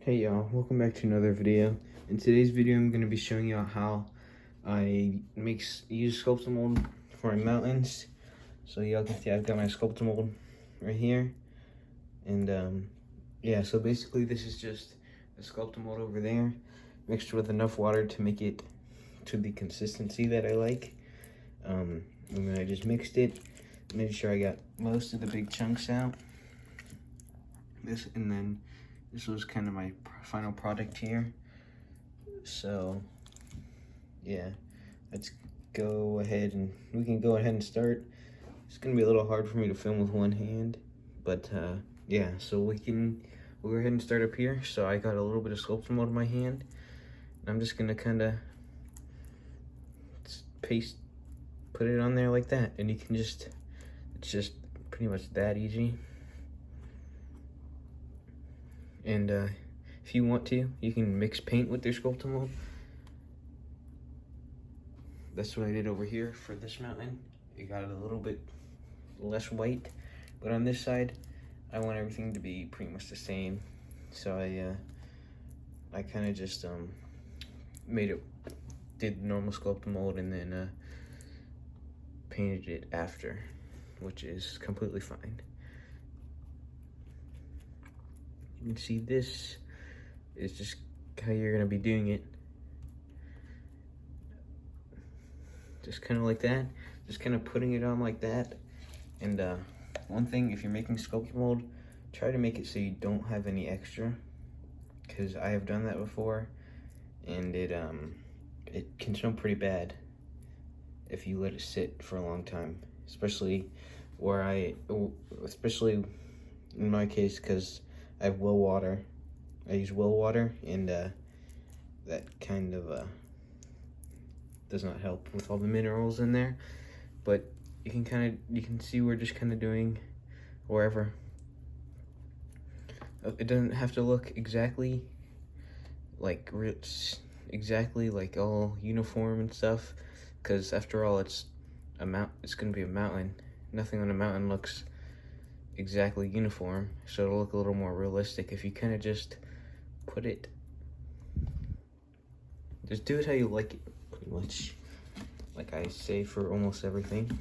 Hey y'all, welcome back to another video. In today's video, I'm going to be showing y'all how I use Sculptamold for my mountains. So y'all can see I've got my Sculptamold right here. And yeah, so basically this is just the Sculptamold over there, mixed with enough water to make it to the consistency that I like. And then I just mixed it, made sure I got most of the big chunks out. This was kind of my final product here. So yeah, let's go ahead and we can go ahead and start. It's gonna be a little hard for me to film with one hand, but yeah, so we'll go ahead and start up here. So I got a little bit of Sculptamold in my hand, and I'm just gonna kind of put it on there like that, and you can it's just pretty much that easy. And if you want to, you can mix paint with your Sculptamold. That's what I did over here for this mountain. It got a little bit less white, but on this side, I want everything to be pretty much the same. So I kind of just did normal Sculptamold and then painted it after, which is completely fine. You can see this is just how you're gonna be doing it. Just kind of like that, just kind of putting it on like that. And one thing, if you're making Sculptamold, try to make it so you don't have any extra, because I have done that before, and it can smell pretty bad if you let it sit for a long time, especially especially in my case, because I have well water. I use well water, and that kind of does not help with all the minerals in there. But you can see we're just kind of doing wherever. It doesn't have to look exactly like all uniform and stuff, because after all, it's gonna be a mountain. Nothing on a mountain looks exactly uniform, so it'll look a little more realistic if you kind of just do it how you like it, pretty much, like I say for almost everything.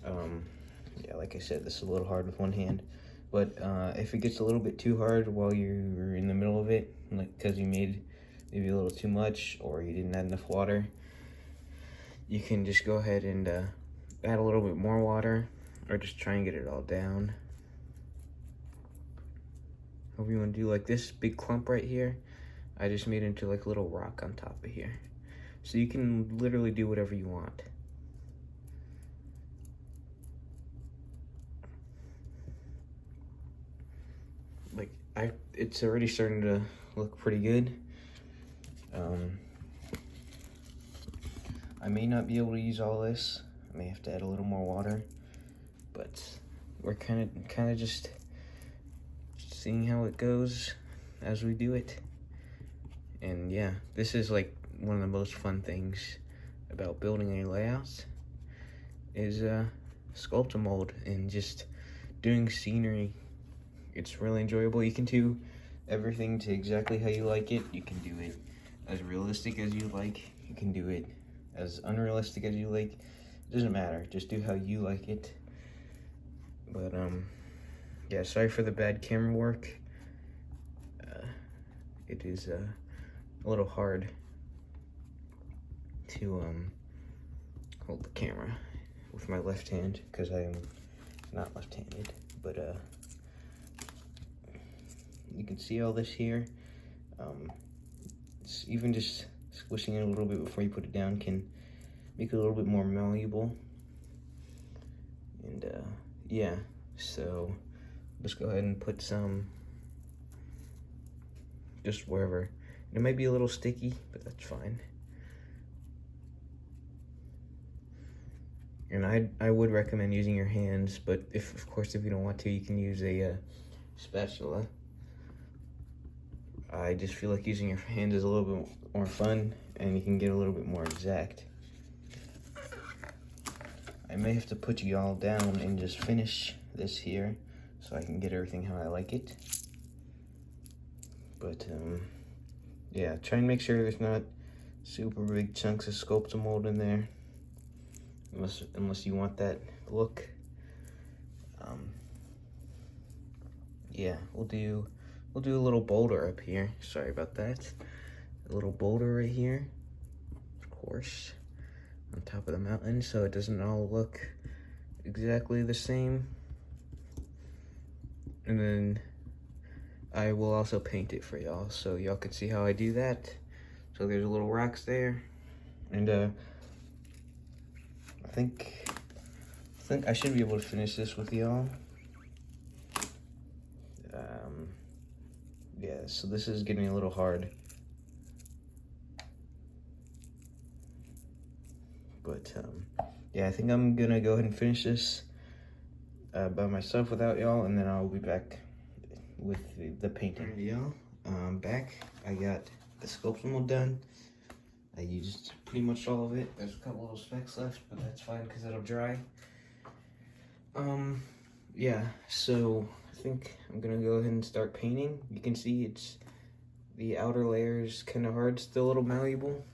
Yeah, like I said, this is a little hard with one hand, but if it gets a little bit too hard while you're in the middle of it, like because you made maybe a little too much or you didn't add enough water, you can just go ahead and add a little bit more water, or just try and get it all down. However you want to do. Like this big clump right here, I just made into like a little rock on top of here. So you can literally do whatever you want. Like it's already starting to look pretty good. I may not be able to use all this. I may have to add a little more water. But we're kind of just seeing how it goes as we do it. And yeah, this is like one of the most fun things about building any layouts is Sculptamold and just doing scenery. It's really enjoyable. You can do everything to exactly how you like it. You can do it as realistic as you like. You can do it as unrealistic as you like. It doesn't matter. Just do how you like it. But yeah, sorry for the bad camera work. It is a little hard to hold the camera with my left hand, because I am not left-handed. But you can see all this here. It's even just squishing it a little bit before you put it down can make it a little bit more malleable. And yeah, so let's go ahead and put some just wherever. It might be a little sticky, but that's fine. And I would recommend using your hands, but of course if you don't want to, you can use a spatula. I just feel like using your hands is a little bit more fun, and you can get a little bit more exact. I may have to put you all down and just finish this here so I can get everything how I like it. But yeah, try and make sure there's not super big chunks of Sculptamold in there, unless you want that look. Yeah, we'll do a little boulder up here. Sorry about that. A little boulder right here, of course, on top of the mountain, so it doesn't all look exactly the same. And then I will also paint it for y'all, so y'all can see how I do that. So there's little rocks there, and I think I should be able to finish this with y'all. Yeah, so this is getting a little hard, but yeah, I think I'm gonna go ahead and finish this by myself without y'all, and then I'll be back with the painting. Alright, y'all, I'm back. I got the Sculptamold done. I used pretty much all of it. There's a couple little specks left, but that's fine because it'll dry. Yeah, so I think I'm gonna go ahead and start painting. You can see the outer layer is kind of hard, still a little malleable,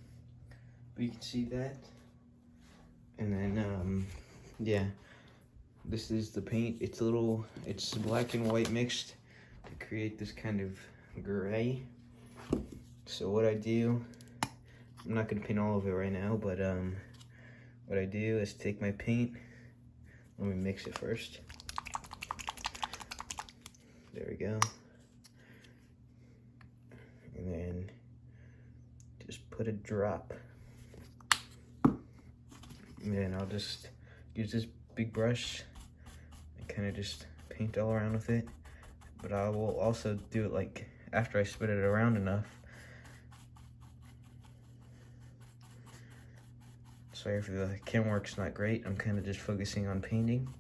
but you can see that. And then yeah, this is the paint. It's black and white mixed to create this kind of gray. So what I do, I'm not gonna paint all of it right now, but what I do is take my paint. Let me mix it first. There we go. And then just put a drop. And then I'll just use this big brush and kind of just paint all around with it. But I will also do it like after I spin it around enough. Sorry if the camera work's not great. I'm kind of just focusing on painting.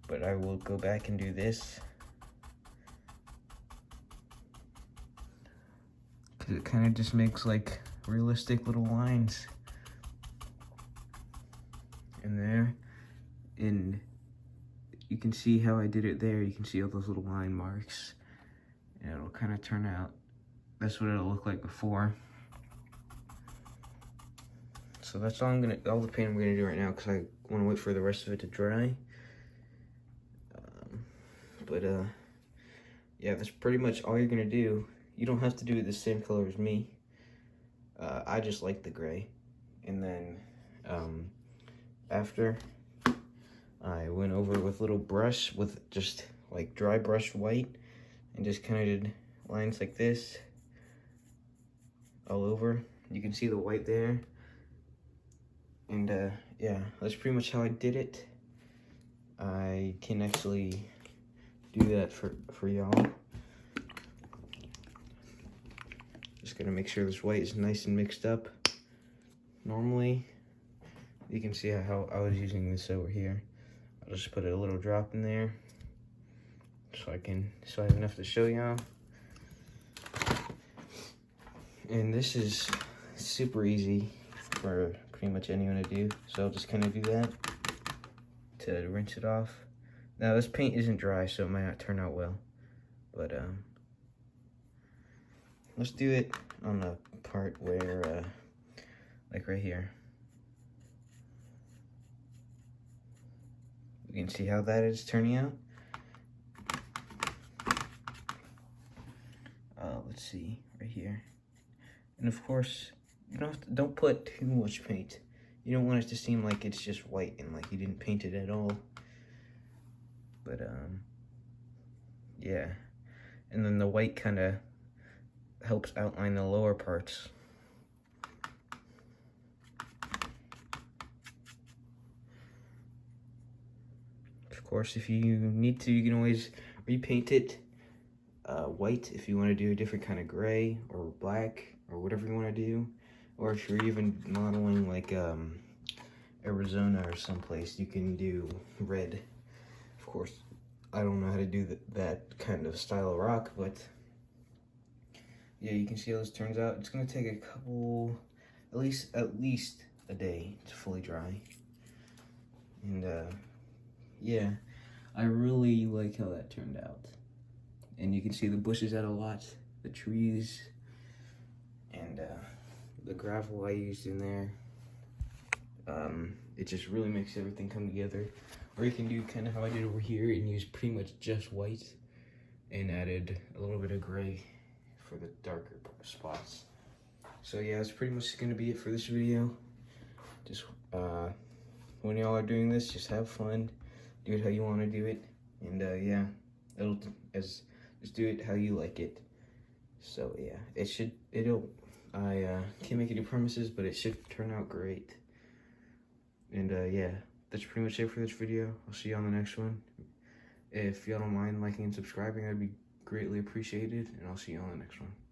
But I will go back and do this, because it kind of just makes like realistic little lines in there. And you can see how I did it there. You can see all those little line marks. And it'll kind of turn out, that's what it'll look like before. So that's all the paint I'm gonna do right now, because I want to wait for the rest of it to dry. Yeah, that's pretty much all you're gonna do. You don't have to do it the same color as me. I just like the gray. And then after, I went over with a little brush with just like dry brushed white and just kind of did lines like this all over. You can see the white there. And yeah, that's pretty much how I did it. I can actually do that for y'all. Just gonna make sure this white is nice and mixed up. Normally, you can see how I was using this over here. I'll just put a little drop in there so I have enough to show y'all. And this is super easy for pretty much anyone to do. So I'll just kind of do that to rinse it off. Now this paint isn't dry, so it might not turn out well, but let's do it on the part where like right here. You can see how that is turning out. Let's see, right here. And of course, you don't put too much paint. You don't want it to seem like it's just white and like you didn't paint it at all. But yeah. And then the white kind of helps outline the lower parts. Of course, if you need to, you can always repaint it white if you want to do a different kind of gray or black or whatever you want to do. Or if you're even modeling like Arizona or someplace, you can do red. Of course, I don't know how to do that kind of style of rock, but yeah, you can see how this turns out. It's gonna take a couple, at least a day to fully dry. And yeah, I really like how that turned out. And you can see the bushes out a lot. the trees, and the gravel I used in there. It just really makes everything come together. Or you can do kind of how I did over here and use pretty much just white and added a little bit of gray for the darker spots. So yeah, that's pretty much gonna be it for this video. Just when y'all are doing this, just have fun, do it how you want to do it, and yeah, just do it how you like it. So yeah, I can't make any promises, but it should turn out great. And yeah, that's pretty much it for this video. I'll see you on the next one. If y'all don't mind liking and subscribing, that'd be greatly appreciated, and I'll see you on the next one.